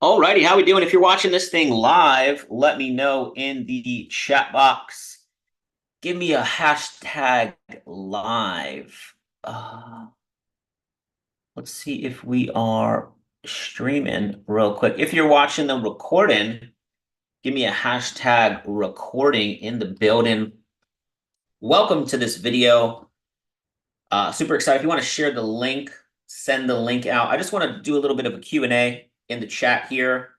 Alrighty, how we doing? If you're watching this thing live, let me know in the chat box. Give me a hashtag live. Let's see if we are streaming real quick. If you're watching the recording, give me a hashtag recording in the building. Welcome to this video. Super excited. If you want to share the link, send the link out. I just want to do a little bit of a Q&A in the chat here.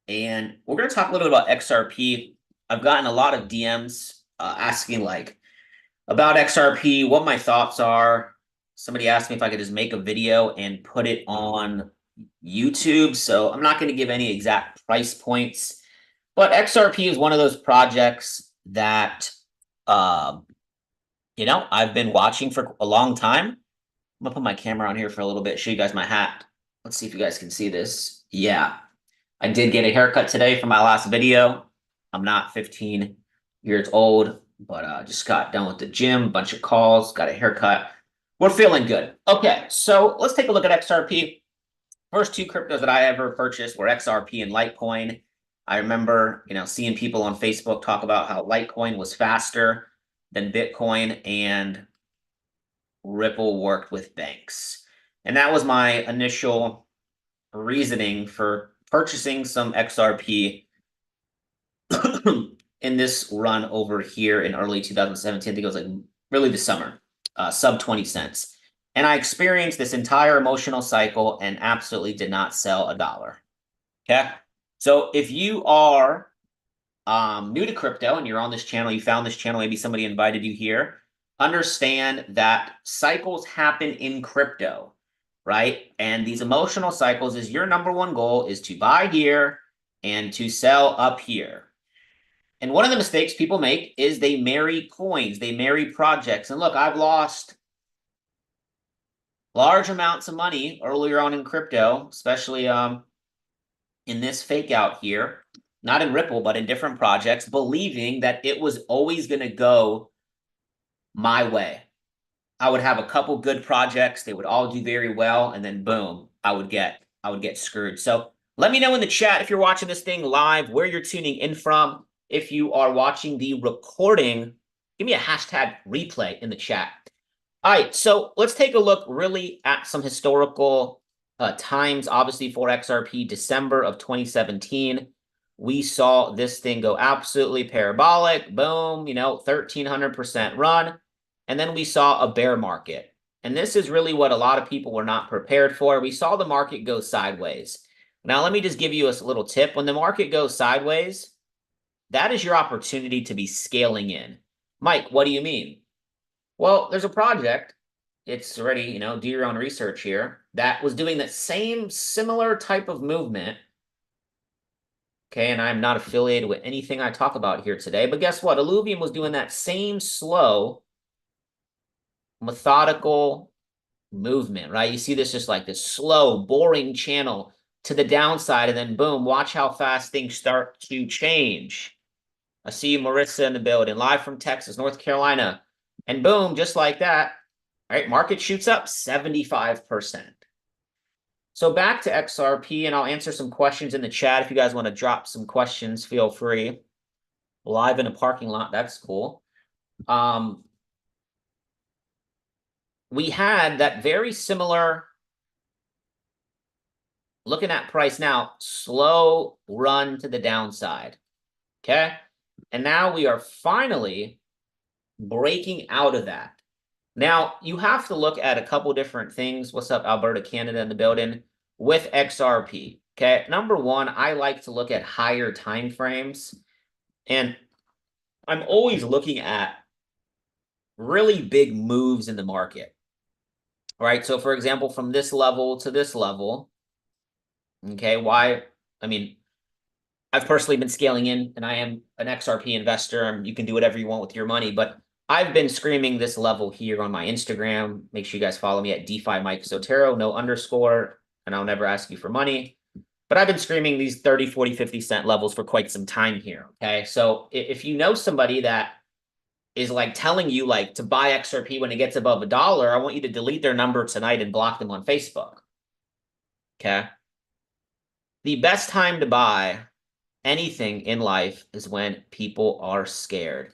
And we're going to talk a little bit about XRP. I've gotten a lot of DMs asking about XRP, what my thoughts are. Somebody asked me if I could just make a video and put it on YouTube. So I'm not going to give any exact price points, but XRP is one of those projects that, I've been watching for a long time. I'm going to put my camera on here for a little bit, show you guys my hat. Let's see if you guys can see this. Yeah. I did get a haircut today for my last video. I'm not 15 years old, but just got done with the gym, bunch of calls, got a haircut. We're feeling good. Okay, so let's take a look at XRP. First two cryptos that I ever purchased were XRP and Litecoin. I remember, seeing people on Facebook talk about how Litecoin was faster than Bitcoin and Ripple worked with banks. And that was my initial reasoning for purchasing some XRP in this run over here in early 2017. I think it was like really the summer, sub 20 cents. And I experienced this entire emotional cycle and absolutely did not sell a dollar. Okay. So if you are new to crypto and you're on this channel, you found this channel, maybe somebody invited you here, understand that cycles happen in crypto, right? And these emotional cycles is your number one goal is to buy here and to sell up here. And one of the mistakes people make is they marry coins, they marry projects. And look, I've lost large amounts of money earlier on in crypto, especially in this fake out here, not in Ripple, but in different projects, believing that it was always going to go my way. I would have a couple good projects, they would all do very well, and then boom, I would get screwed. So let me know in the chat if you're watching this thing live, where you're tuning in from. If you are watching the recording, give me a hashtag replay in the chat. All right, so let's take a look really at some historical times. Obviously for XRP, December of 2017, we saw this thing go absolutely parabolic. Boom, 1,300% run. And then we saw a bear market. And this is really what a lot of people were not prepared for. We saw the market go sideways. Now, let me just give you a little tip. When the market goes sideways, that is your opportunity to be scaling in. Mike, what do you mean? Well, there's a project. It's already, do your own research here, that was doing that same similar type of movement. Okay, and I'm not affiliated with anything I talk about here today. But guess what? Illuvium was doing that same slow, methodical movement, right? You see this just like this slow, boring channel to the downside, and then boom, watch how fast things start to change. I see you, Marissa, in the building, live from Texas, North Carolina. And boom, just like that, right? Market shoots up 75%. So back to XRP, and I'll answer some questions in the chat. If you guys want to drop some questions, feel free. Live in a parking lot, that's cool. We had that very similar, looking at price now, slow run to the downside, okay? And now we are finally breaking out of that. Now, you have to look at a couple different things. What's up, Alberta, Canada in the building with XRP, okay? Number one, I like to look at higher time frames, and I'm always looking at really big moves in the market. All right, so for example, from this level to this level, okay, why? I mean, I've personally been scaling in, and I am an XRP investor, and you can do whatever you want with your money, but I've been screaming this level here on my Instagram. Make sure you guys follow me at DeFi Mike Sotero, no underscore, and I'll never ask you for money. But I've been screaming these 30, 40, 50 cent levels for quite some time here, okay? So if you know somebody that is like telling you like to buy XRP when it gets above $1, I want you to delete their number tonight and block them on Facebook. Okay. the best time to buy anything in life is when people are scared.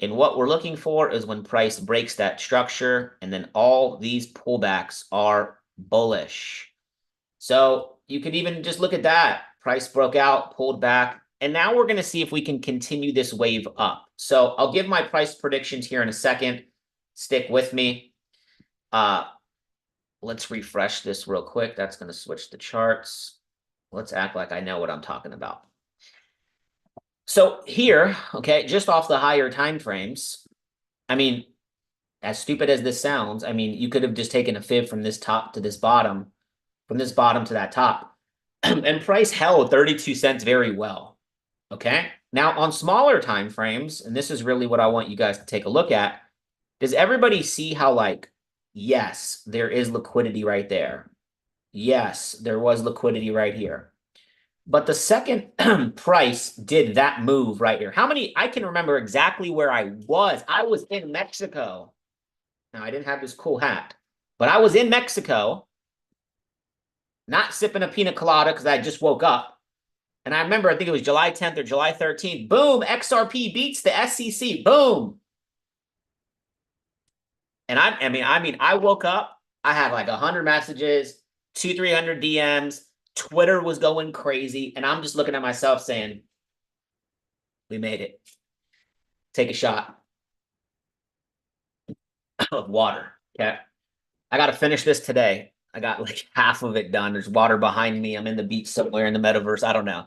And what we're looking for is when price breaks that structure, and then all these pullbacks are bullish. So you could even just look at that. Price broke out, pulled back, and now we're going to see if we can continue this wave up. So I'll give my price predictions here in a second. Stick with me. Let's refresh this real quick. That's going to switch the charts. Let's act like I know what I'm talking about. So here, okay, just off the higher time frames, I mean, as stupid as this sounds, I mean, you could have just taken a fib from this top to this bottom, from this bottom to that top, and price held 32 cents very well, okay? Now, on smaller time frames, and this is really what I want you guys to take a look at, does everybody see how, like, yes, there is liquidity right there. Yes, there was liquidity right here. But the second price did that move right here. How many? I can remember exactly where I was. I was in Mexico. Now, I didn't have this cool hat, but I was in Mexico, not sipping a pina colada because I just woke up. And I remember, I think it was July 10th or July 13th. Boom, XRP beats the SEC. Boom. And I mean, I woke up. I had like 100 messages, 300 DMs. Twitter was going crazy, and I'm just looking at myself saying, we made it. Take a shot of water, okay? I got to finish this today. I got like half of it done. There's water behind me. I'm in the beach somewhere in the metaverse. I don't know.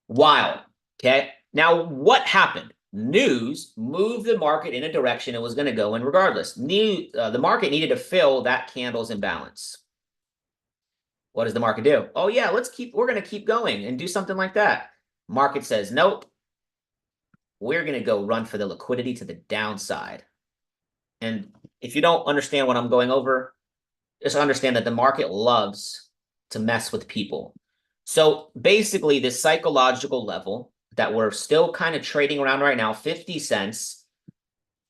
Wild, okay? Now, what happened? News moved the market in a direction it was going to go in regardless. The market needed to fill that candle's imbalance. What does the market do? Oh yeah, we're going to keep going and do something like that. Market says, nope. We're going to go run for the liquidity to the downside. And if you don't understand what I'm going over, just understand that the market loves to mess with people. So basically, this psychological level that we're still kind of trading around right now, 50 cents,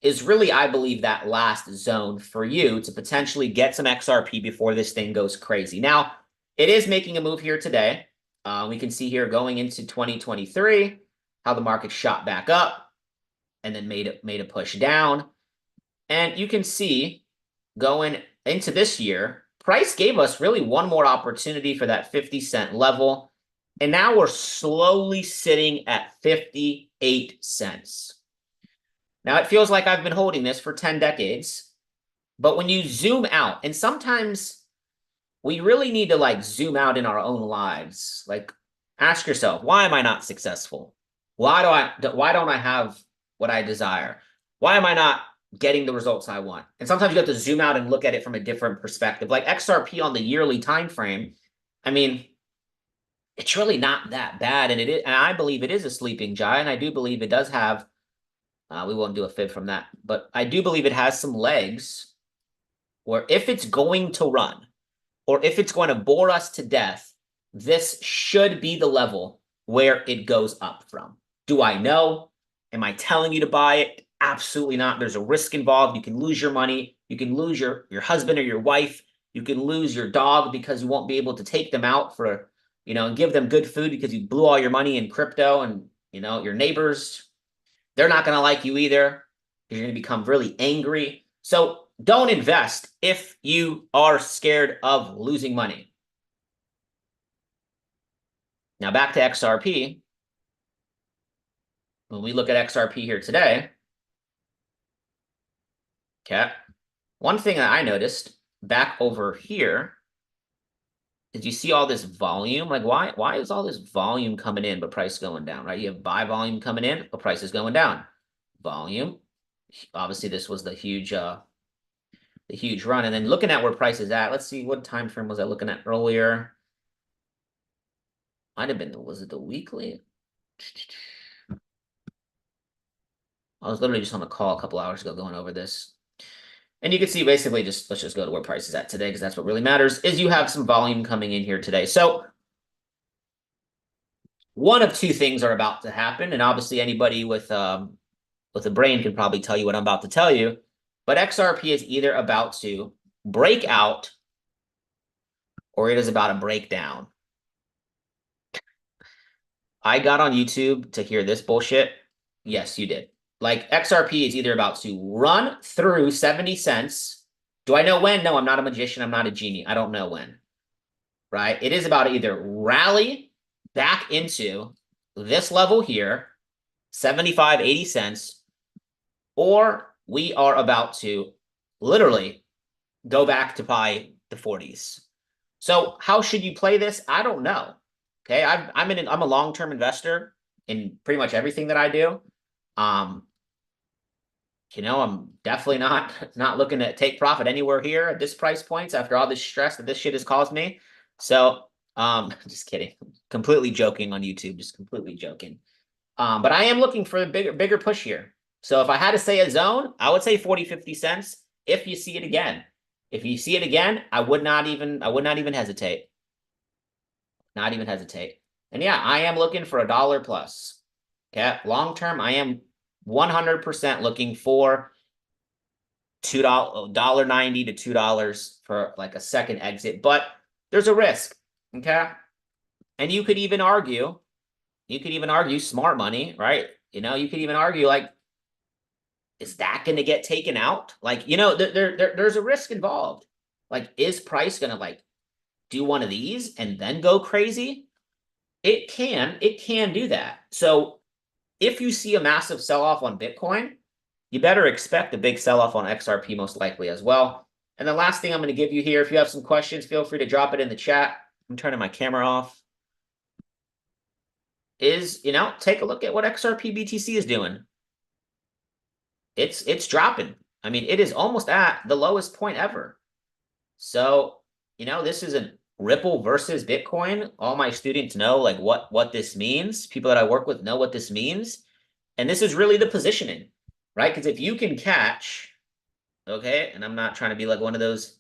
is really, I believe, that last zone for you to potentially get some XRP before this thing goes crazy. Now, it is making a move here today. We can see here going into 2023, how the market shot back up and then made a push down. And you can see going into this year, price gave us really one more opportunity for that 50-cent level. And now we're slowly sitting at 58 cents. Now, it feels like I've been holding this for 10 decades. But when you zoom out, and sometimes we really need to like zoom out in our own lives. Like, ask yourself, why am I not successful? Why don't I have what I desire? Why am I not getting the results I want? And sometimes you have to zoom out and look at it from a different perspective. Like XRP on the yearly time frame, I mean, it's really not that bad, and I believe it is a sleeping giant. I do believe it does have. We won't do a fib from that, but I do believe it has some legs. Where if it's going to run, or if it's going to bore us to death, this should be the level where it goes up from. Do I know? Am I telling you to buy it? Absolutely not. There's a risk involved. You can lose your money. You can lose your husband or your wife. You can lose your dog because you won't be able to take them out for, and give them good food because you blew all your money in crypto, and, your neighbors, they're not going to like you either. You're going to become really angry. So don't invest if you are scared of losing money. Now back to XRP. When we look at XRP here today, okay, one thing that I noticed back over here is you see all this volume. Like, why is all this volume coming in but price going down, right? You have buy volume coming in, but price is going down. Volume. Obviously, this was the huge run. And then looking at where price is at, let's see, what time frame was I looking at earlier? Might have been, was it the weekly? I was literally just on a call a couple hours ago going over this. And you can see basically let's just go to where price is at today, because that's what really matters, is you have some volume coming in here today. So one of two things are about to happen. And obviously anybody with a brain can probably tell you what I'm about to tell you. But XRP is either about to break out or it is about to break down. I got on YouTube to hear this bullshit. Yes, you did. Like XRP is either about to run through 70 cents. Do I know when? No, I'm not a magician. I'm not a genie. I don't know when. Right? It is about to either rally back into this level here, 75, 80 cents, or we are about to literally go back to buy the 40s. So how should you play this? I don't know. Okay, I'm a long-term investor in pretty much everything that I do. Um, I'm definitely not looking to take profit anywhere here at this price points after all this stress that this shit has caused me. So, just kidding. Completely joking on YouTube, just completely joking. But I am looking for a bigger push here. So if I had to say a zone, I would say 40, 50 cents if you see it again. If you see it again, I would not even hesitate. Not even hesitate. And yeah, I am looking for $1 plus. Okay. Long term, I am 100% looking for $2.90 to $2 for like a second exit, but there's a risk. Okay. And you could even argue smart money, right? You could even argue like, is that going to get taken out? Like, there's a risk involved. Like, is price going to like do one of these and then go crazy? It can do that. So if you see a massive sell-off on Bitcoin, you better expect a big sell-off on XRP most likely as well. And the last thing I'm going to give you here, if you have some questions, feel free to drop it in the chat. I'm turning my camera off. Is, take a look at what XRP BTC is doing. It's dropping. I mean, it is almost at the lowest point ever. So, this is a Ripple versus Bitcoin. All my students know like what this means. People that I work with know what this means. And this is really the positioning, right? Because if you can catch, okay, and I'm not trying to be like one of those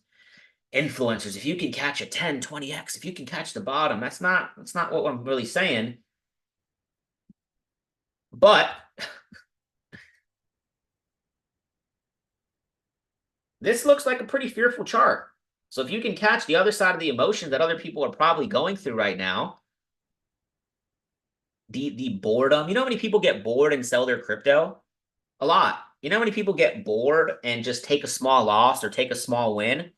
influencers, if you can catch a 10, 20x, if you can catch the bottom, that's not what I'm really saying. But this looks like a pretty fearful chart. So if you can catch the other side of the emotion that other people are probably going through right now, the boredom. You know how many people get bored and sell their crypto? A lot. You know how many people get bored and just take a small loss or take a small win?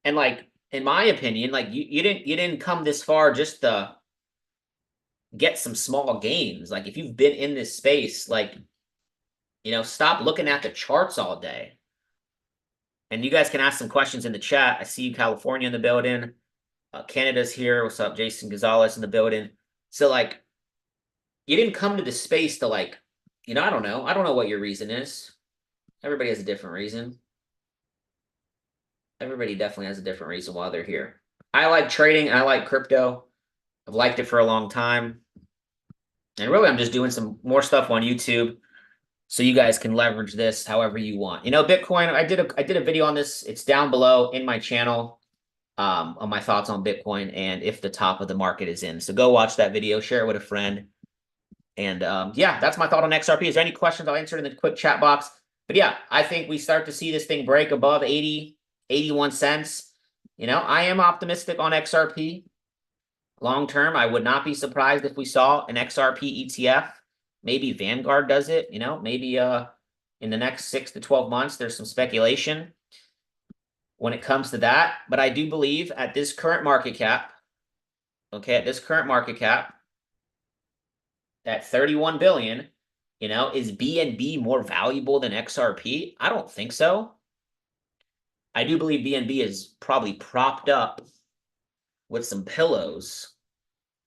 And like, in my opinion, like you didn't come this far just to get some small gains. Like if you've been in this space, like, stop looking at the charts all day. And you guys can ask some questions in the chat. I see you, California, in the building. Canada's here. What's up, Jason Gonzalez in the building? So like, you didn't come to this space to like, I don't know. I don't know what your reason is. Everybody has a different reason. Everybody definitely has a different reason why they're here. I like trading. I like crypto. I've liked it for a long time. And really, I'm just doing some more stuff on YouTube so you guys can leverage this however you want. Bitcoin, I did a video on this. It's down below in my channel on my thoughts on Bitcoin and if the top of the market is in. So go watch that video, share it with a friend. And yeah, that's my thought on XRP. Is there any questions? I'll answer it in the quick chat box. But yeah, I think we start to see this thing break above 80, 81 cents. I am optimistic on XRP. Long term, I would not be surprised if we saw an XRP ETF. Maybe Vanguard does it, maybe in the next 6 to 12 months, there's some speculation when it comes to that. But I do believe at this current market cap, at 31 billion, is BNB more valuable than XRP? I don't think so. I do believe BNB is probably propped up with some pillows.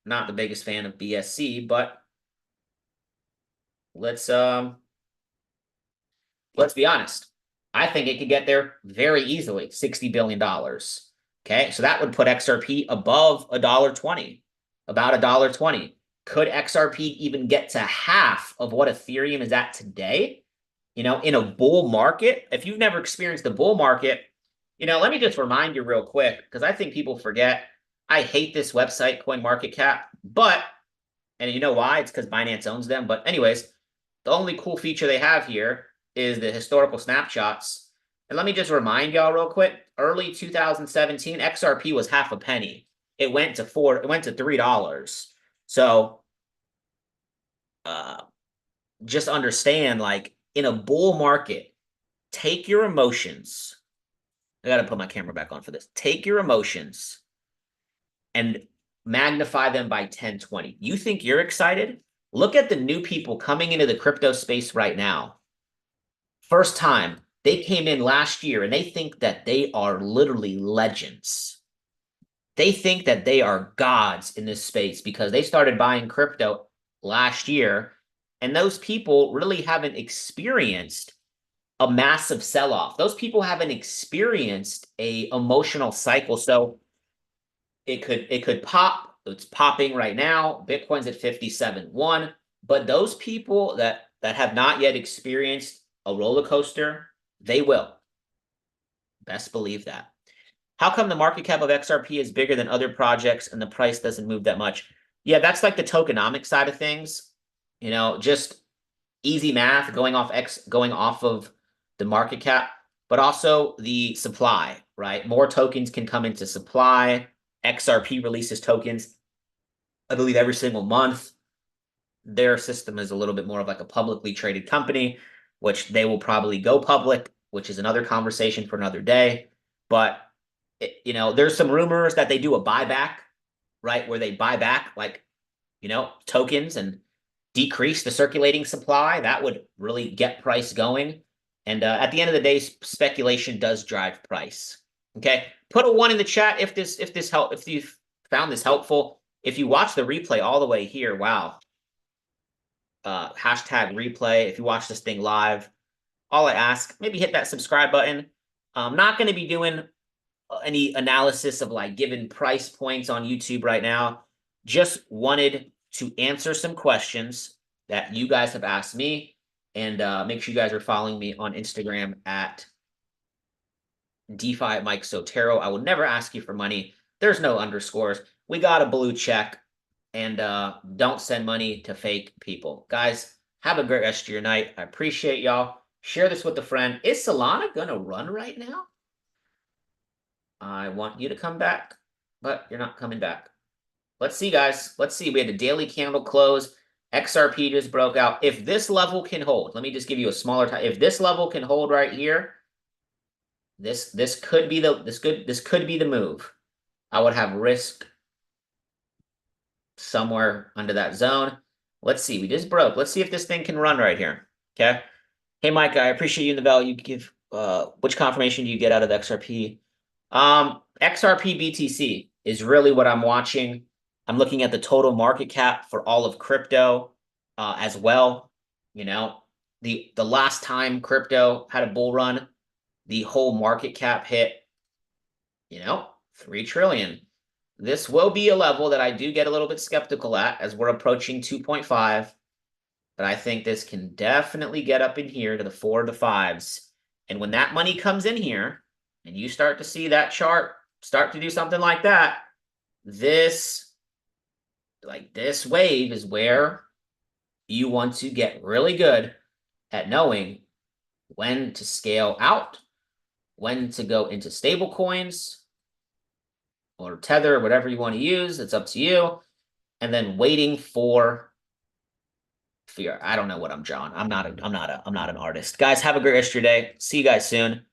Not the biggest fan of BSC, but let's be honest. I think it could get there very easily, $60 billion. Okay, so that would put XRP above $1.20, about $1.20. Could XRP even get to half of what Ethereum is at today? In a bull market? If you've never experienced the bull market, let me just remind you real quick, because I think people forget. I hate this website, CoinMarketCap, and you know why? It's because Binance owns them. But anyways, the only cool feature they have here is the historical snapshots. And let me just remind y'all real quick, early 2017, XRP was half a penny. It went to $3. So just understand, like, in a bull market, take your emotions. I got to put my camera back on for this. Take your emotions and magnify them by 10, 20. You think you're excited? Look at the new people coming into the crypto space right now. First time, they came in last year and they think that they are literally legends. They think that they are gods in this space because they started buying crypto last year. And those people really haven't experienced a massive sell-off. Those people haven't experienced a emotional cycle. So it could pop. It's popping right now. Bitcoin's at 57.1. But those people that have not yet experienced a roller coaster, they will. Best believe that. How come the market cap of XRP is bigger than other projects and the price doesn't move that much? Yeah, that's like the tokenomic side of things. You know, just easy math going off of the market cap, but also the supply, right? More tokens can come into supply. XRP releases tokens, I believe, every single month. Their system is a little bit more of like a publicly traded company, which they will probably go public, which is another conversation for another day. But there's some rumors that they do a buyback, right? Where they buy back like, tokens and decrease the circulating supply. That would really get price going. And at the end of the day, speculation does drive price. Okay, put a 1 in the chat if you found this helpful. If you watch the replay all the way here, wow. Hashtag replay. If you watch this thing live, all I ask, maybe hit that subscribe button. I'm not going to be doing any analysis of like given price points on YouTube right now. Just wanted to answer some questions that you guys have asked me, and make sure you guys are following me on Instagram at DeFi Mike Sotero. I will never ask you for money. There's no underscores. We got a blue check, and don't send money to fake people. Guys, have a great rest of your night. I appreciate y'all. Share this with a friend. Is Solana gonna run right now? I want you to come back, but you're not coming back. Let's see, guys. Let's see. We had a daily candle close. XRP just broke out. If this level can hold, let me just give you a smaller time. If this level can hold right here, this could be the move. I would have risk somewhere under that zone. Let's see. We just broke. Let's see if this thing can run right here. Okay. Hey, Mike, I appreciate you in the value you give. Which confirmation do you get out of the XRP? XRP BTC is really what I'm watching. I'm looking at the total market cap for all of crypto as well. The last time crypto had a bull run, the whole market cap hit, 3 trillion. This will be a level that I do get a little bit skeptical at as we're approaching 2.5. But I think this can definitely get up in here to the 4 to 5s. And when that money comes in here and you start to see that chart start to do something like that, this wave is where you want to get really good at knowing when to scale out, when to go into stable coins or Tether, whatever you want to use. It's up to you. And then waiting for fear. I don't know what I'm drawing. I'm not an artist. Guys, have a great rest of your day. See you guys soon.